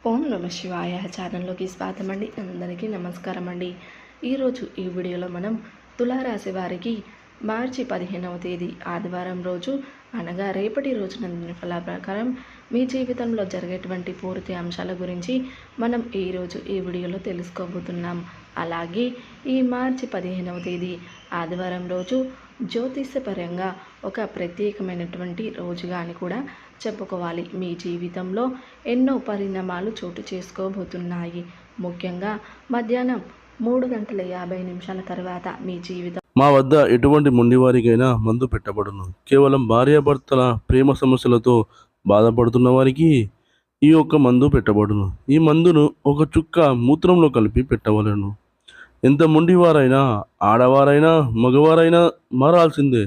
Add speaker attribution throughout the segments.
Speaker 1: ఓం నమ శివాయ ఛానల్లోకి స్వాగతం అండి. అందరికీ నమస్కారం అండి. ఈరోజు ఈ వీడియోలో మనం తులారాశి వారికి మార్చి 15వ తేదీ ఆదివారం రోజు అనగా రేపటి రోజున ఫల ప్రకారం మీ జీవితంలో జరిగేటువంటి పూర్తి అంశాల గురించి మనం ఈరోజు ఈ వీడియోలో తెలుసుకోబోతున్నాం. అలాగే ఈ మార్చి 15వ తేదీ ఆదివారం రోజు జ్యోతిషపరంగా ఒక ప్రత్యేకమైనటువంటి రోజుగా అని కూడా చెప్పుకోవాలి. మీ జీవితంలో ఎన్నో పరిణామాలు చోటు చేసుకోబోతున్నాయి. ముఖ్యంగా మధ్యాహ్నం 3:50 తర్వాత మీ జీవితం
Speaker 2: మా వద్ద ఎటువంటి మొండివారికైనా మందు పెట్టబడును. కేవలం భార్యాభర్తల ప్రేమ సమస్యలతో బాధపడుతున్న వారికి ఈ యొక్క మందు పెట్టబడును. ఈ మందును ఒక చుక్క మూత్రంలో కలిపి పెట్టవలను. ఎంత మొండివారైనా, ఆడవారైనా, మగవారైనా మారాల్సిందే.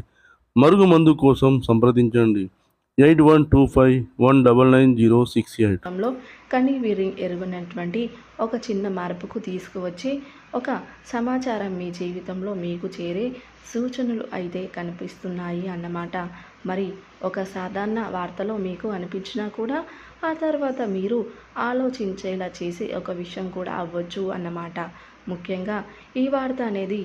Speaker 2: మరుగు మందు కోసం సంప్రదించండి 8125199068.
Speaker 1: కని వీరి ఎరుగనటువంటి ఒక చిన్న మార్పుకు తీసుకువచ్చి ఒక సమాచారం మీ జీవితంలో మీకు చేరే సూచనలు అయితే కనిపిస్తున్నాయి అన్నమాట. మరి ఒక సాధారణ వార్తలో మీకు అనిపించినా కూడా ఆ తర్వాత మీరు ఆలోచించేలా చేసే ఒక విషయం కూడా అవ్వచ్చు అన్నమాట. ముఖ్యంగా ఈ వార్త అనేది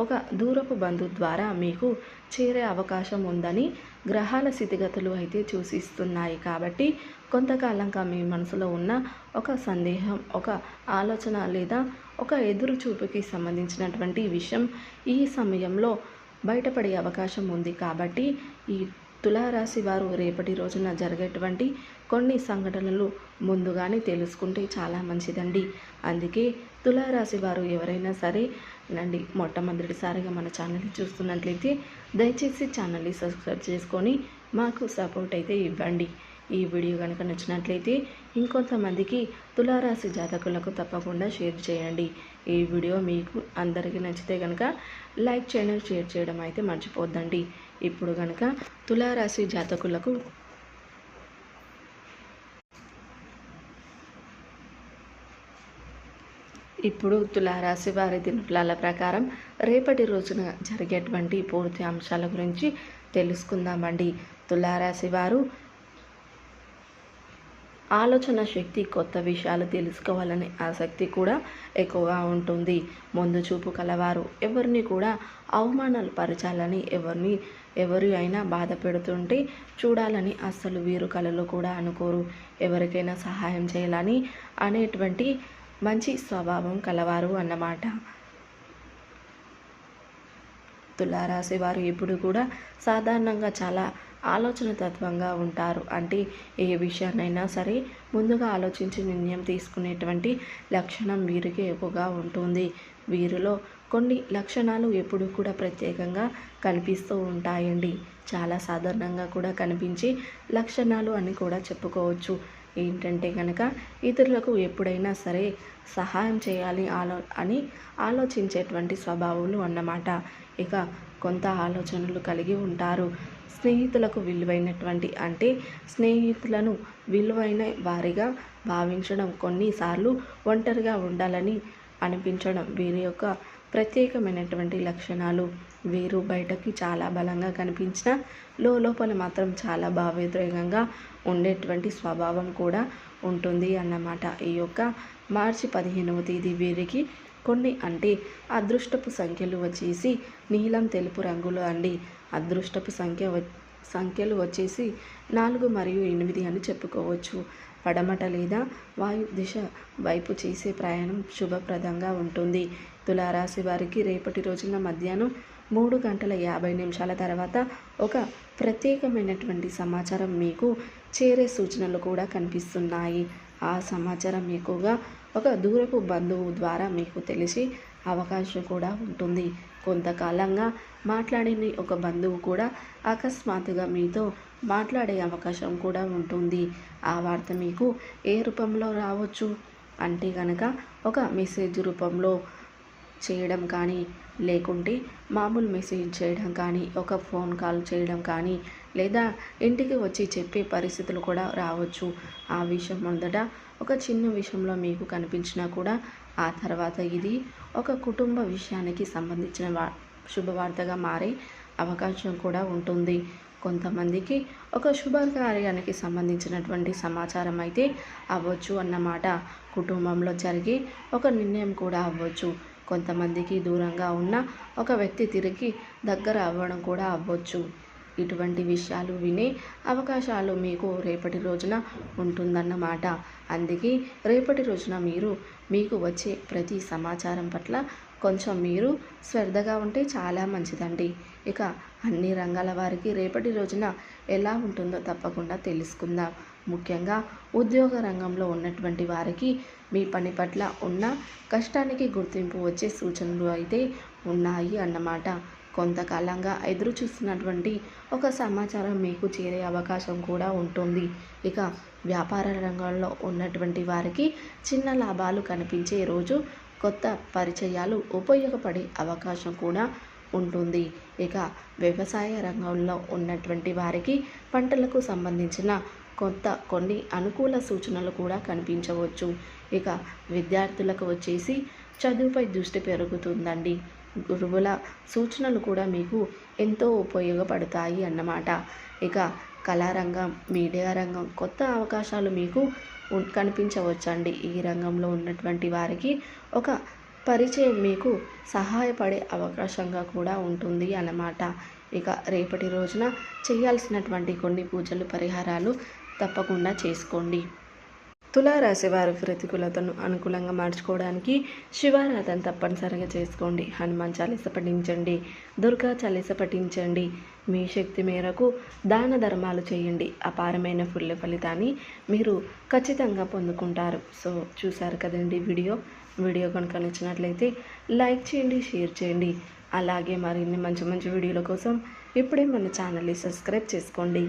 Speaker 1: ఒక దూరపు బంధు ద్వారా మీకు చేరే అవకాశం ఉందని గ్రహాల స్థితిగతులు అయితే సూచిస్తున్నాయి. కాబట్టి కొంతకాలంగా మీ మనసులో ఉన్న ఒక సందేహం, ఒక ఆలోచన లేదా ఒక ఎదురు చూపుకి సంబంధించినటువంటి విషయం ఈ సమయంలో బయటపడే అవకాశం ఉంది. కాబట్టి ఈ తులారాశి వారు రేపటి రోజున జరిగేటువంటి కొన్ని సంఘటనలు ముందుగానే తెలుసుకుంటే చాలా మంచిదండి. అందుకే తులారాశి వారు ఎవరైనా సరే నండి మొట్టమొదటిసారిగా మన ఛానల్ని చూస్తున్నట్లయితే దయచేసి ఛానల్ని సబ్స్క్రైబ్ చేసుకొని మాకు సపోర్ట్ అయితే ఇవ్వండి. ఈ వీడియో కనుక నచ్చినట్లయితే ఇంకొంతమందికి తులారాశి జాతకులకు తప్పకుండా షేర్ చేయండి. ఈ వీడియో మీకు అందరికీ నచ్చితే కనుక లైక్ చేయండి, షేర్ చేయడం అయితే మర్చిపోద్దండి. ఇప్పుడు కనుక తులారాశి జాతకులకు తులారాశి వారి దినఫలాల ప్రకారం రేపటి రోజున జరిగేటువంటి పూర్తి అంశాల గురించి తెలుసుకుందామండి. తులారాశి వారు ఆలోచన శక్తి, కొత్త విషయాలు తెలుసుకోవాలనే ఆసక్తి కూడా ఎక్కువగా ఉంటుంది. ముందు చూపు కలవారు ఎవరిని కూడా అవమానాలు పరచాలని, ఎవరి అయినా బాధ పెడుతుంటే చూడాలని అస్సలు వీరు కలలో కూడా అనుకోరు. ఎవరికైనా సహాయం చేయాలని అనేటువంటి మంచి స్వభావం కలవారు అన్నమాట. తులారాశి వారు ఎప్పుడు కూడా సాధారణంగా చాలా ఆలోచన తత్వంగా ఉంటారు. అంటే ఏ విషయాన్నైనా సరే ముందుగా ఆలోచించి నిర్ణయం తీసుకునేటువంటి లక్షణం వీరికి ఎక్కువగా ఉంటుంది. వీరిలో కొన్ని లక్షణాలు ఎప్పుడు కూడా ప్రత్యేకంగా కనిపిస్తూ ఉంటాయండి. చాలా సాధారణంగా కూడా కనిపించే లక్షణాలు అని కూడా చెప్పుకోవచ్చు. ఏంటంటే కనుక ఇతరులకు ఎప్పుడైనా సరే సహాయం చేయాలి అని ఆలోచించేటువంటి స్వభావాలు అన్నమాట. ఇక కొంత ఆలోచనలు కలిగి ఉంటారు. స్నేహితులకు విలువైనటువంటి అంటే స్నేహితులను విలువైన వారిగా భావించడం, కొన్నిసార్లు ఒంటరిగా ఉండాలని అనిపించడం వీరి యొక్క ప్రత్యేకమైనటువంటి లక్షణాలు. వీరు బయటకి చాలా బలంగా కనిపించిన లోపల మాత్రం చాలా భావోద్వేగంగా ఉండేటువంటి స్వభావం కూడా ఉంటుంది అన్నమాట. ఈ యొక్క మార్చి 15వ తేదీ వీరికి కొన్ని అంటే అదృష్టపు సంఖ్యలు వచ్చేసి నీలం తెలుపు రంగులో అండి. అదృష్టపు సంఖ్యలు వచ్చేసి 4 మరియు 8 అని చెప్పుకోవచ్చు. పడమట లేదా వాయు దిశ వైపు చేసే ప్రయాణం శుభప్రదంగా ఉంటుంది. తులారాశి వారికి రేపటి రోజున మధ్యాహ్నం 3:50 తర్వాత ఒక ప్రత్యేకమైనటువంటి సమాచారం మీకు చేరే సూచనలు కూడా కనిపిస్తున్నాయి. ఆ సమాచారం ఎక్కువగా ఒక దూరపు బంధువు ద్వారా మీకు తెలిసి అవకాశం కూడా ఉంటుంది. కొంతకాలంగా మాట్లాడని ఒక బంధువు కూడా అకస్మాత్తుగా మీతో మాట్లాడే అవకాశం కూడా ఉంటుంది. ఆ వార్త మీకు ఏ రూపంలో రావచ్చు అంటే కనుక ఒక మెసేజ్ రూపంలో చేయడం కానీ, లేకుంటే మామూలు మెసేజ్ చేయడం కానీ, ఒక ఫోన్ కాల్ చేయడం కానీ, లేదా ఇంటికి వచ్చి చెప్పే పరిస్థితులు కూడా రావచ్చు. ఆ విషయం మొదట ఒక చిన్న విషయంలో మీకు కనిపించినా కూడా ఆ తర్వాత ఇది ఒక కుటుంబ విషయానికి సంబంధించిన శుభవార్తగా మారే అవకాశం కూడా ఉంటుంది. కొంతమందికి ఒక శుభకార్యానికి సంబంధించినటువంటి సమాచారం అయితే అవ్వచ్చు అన్నమాట. కుటుంబంలో జరిగే ఒక నిర్ణయం కూడా అవ్వచ్చు. కొంతమందికి దూరంగా ఉన్న ఒక వ్యక్తి తిరిగి దగ్గర అవ్వడం కూడా అవ్వచ్చు. ఇటువంటి విషయాలు వినే అవకాశాలు మీకు రేపటి రోజున ఉంటుందన్నమాట. అందుకే రేపటి రోజున మీకు వచ్చే ప్రతి సమాచారం పట్ల కొంచెం మీరు శ్రద్ధగా ఉంటే చాలా మంచిదండి. ఇక అన్ని రంగాల వారికి రేపటి రోజున ఎలా ఉంటుందో తప్పకుండా తెలుసుకుందాం. ముఖ్యంగా ఉద్యోగ రంగంలో ఉన్నటువంటి వారికి మీ పని పట్ల ఉన్న కష్టానికి గుర్తింపు వచ్చే సూచనలు అయితే ఉన్నాయి అన్నమాట. కొంతకాలంగా ఎదురు చూస్తున్నటువంటి ఒక సమాచారం మీకు చేరే అవకాశం కూడా ఉంటుంది. ఇక వ్యాపార రంగంలో ఉన్నటువంటి వారికి చిన్న లాభాలు కనిపించే రోజు. కొత్త పరిచయాలు ఉపయోగపడే అవకాశం కూడా ఉంటుంది. ఇక వ్యవసాయ రంగంలో ఉన్నటువంటి వారికి పంటలకు సంబంధించిన కొన్ని అనుకూల సూచనలు కూడా కనిపించవచ్చు. ఇక విద్యార్థులకు వచ్చేసి చదువుపై దృష్టి పెరుగుతుందండి. గురువుల సూచనలు కూడా మీకు ఎంతో ఉపయోగపడతాయి అన్నమాట. ఇక కళారంగం, మీడియా రంగం కొత్త అవకాశాలు మీకు కనిపించవచ్చండి. ఈ రంగంలో ఉన్నటువంటి వారికి ఒక పరిచయం మీకు సహాయపడే అవకాశంగా కూడా ఉంటుంది అన్నమాట. ఇక రేపటి రోజున చేయాల్సినటువంటి కొన్ని పూజలు, పరిహారాలు తప్పకుండా చేసుకోండి. తులారాశి వారు ప్రతికూలతను అనుకూలంగా మార్చుకోవడానికి శివారాధన తప్పనిసరిగా చేసుకోండి. హనుమాన్ చాలీస పఠించండి, దుర్గా చాలీస పఠించండి. మీ శక్తి మేరకు దాన ధర్మాలు చేయండి. అపారమైన పుణ్య ఫలితాన్ని మీరు ఖచ్చితంగా పొందుకుంటారు. సో చూసారు కదండి వీడియో కనుక నచ్చినట్లయితే లైక్ చేయండి, షేర్ చేయండి. అలాగే మరిన్ని మంచి మంచి వీడియోల కోసం ఇప్పుడే మన ఛానల్ని సబ్స్క్రైబ్ చేసుకోండి.